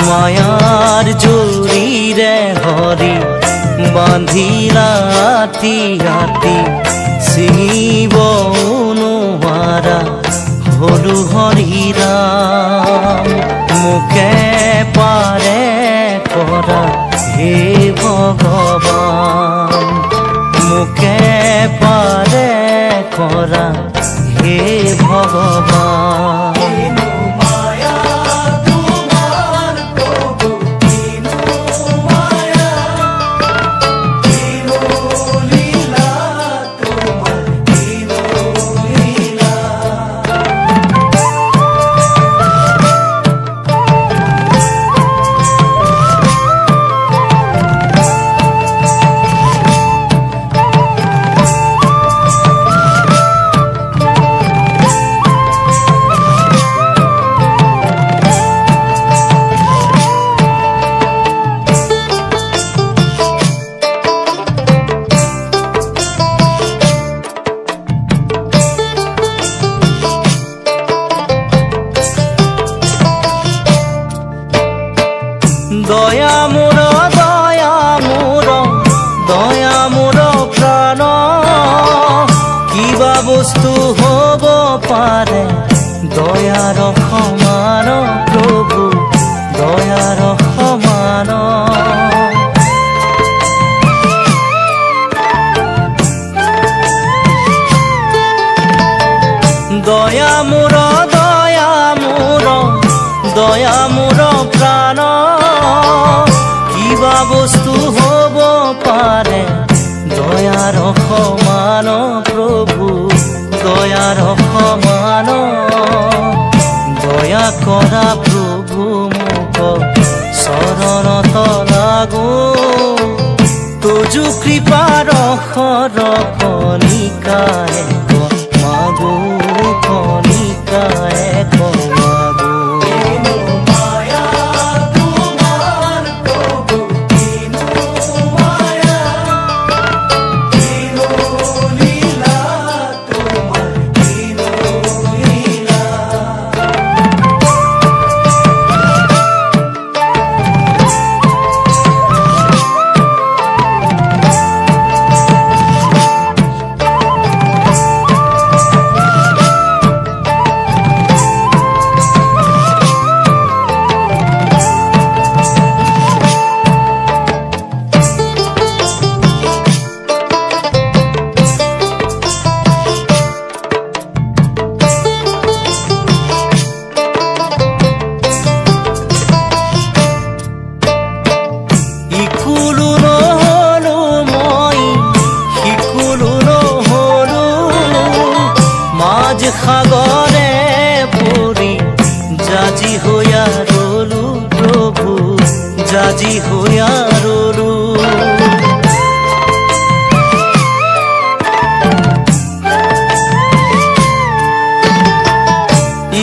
মায়াৰ জৰিৰে হৰি বান্ধিলা আতি আতি ছিঙিব নোৱাৰা হলো হৰি ৰাম মোকে পাৰে কৰা হে ভগৱান মোকে পাৰে কৰা হে ভগৱান দয়া মোৰ প্ৰাণ কিবা বস্তু হ'ব পাৰে দয়াৰ সমান প্ৰভু দয়াৰ সমান দয়া মোৰ প্ৰাণ কিবা বস্তু হ'ব পাৰে দয়াৰ সমান প্ৰভু দয়াৰ সমান দয়া কৰা প্ৰভু মোক চৰণত লাগো তোজো কৃপাৰ কণিকায়ে মাগো কণিকায়ে মাগো সাগৰে পৰি জাজি হৈয়া ৰলো প্ৰভু জাজি হৈয়া ৰলো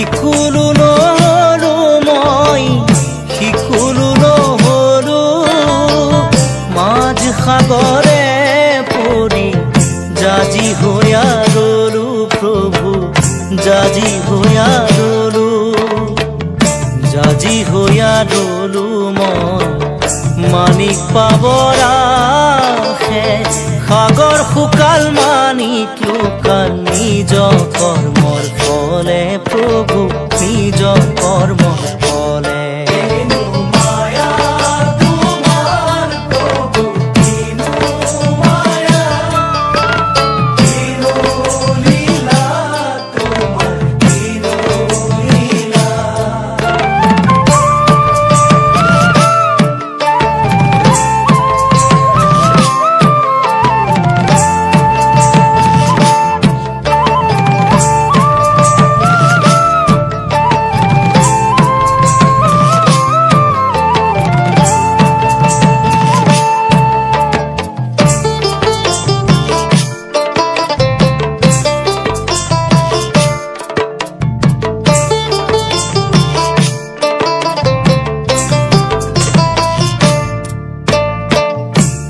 ইকুলো নহলো মই সিকুলো নহলো মাঝ সাগৰে পৰি জাজি হৈয়া ৰলো প্ৰভু জাজি হৈয়া ৰলো মই মানিক পাবৰ আশে সাগৰ শুকাল মানিক লুকাল নিজ কৰ্মৰ ফলে প্ৰভু নিজ কৰ্মৰ ফলে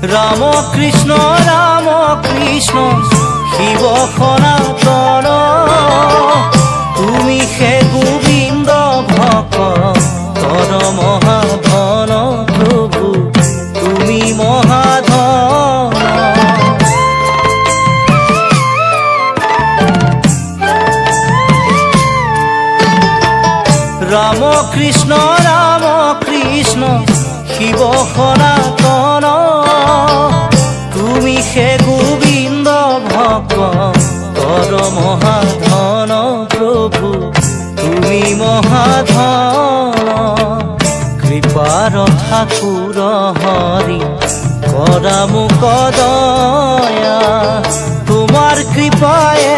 ৰাম কৃষ্ণ শিব সনাতন তুমি হে গোবিন্দ ভকতৰ মহাব ৰাম কৃষ্ণ শিব সনাতন তুমি হে গোবিন্দ ভক্তৰ মহাধন প্ৰভু তুমি মহাধন কৃপাৰ ঠাকুৰ হৰি কৰা মুখ দয়া তোমাৰ কৃপায়ে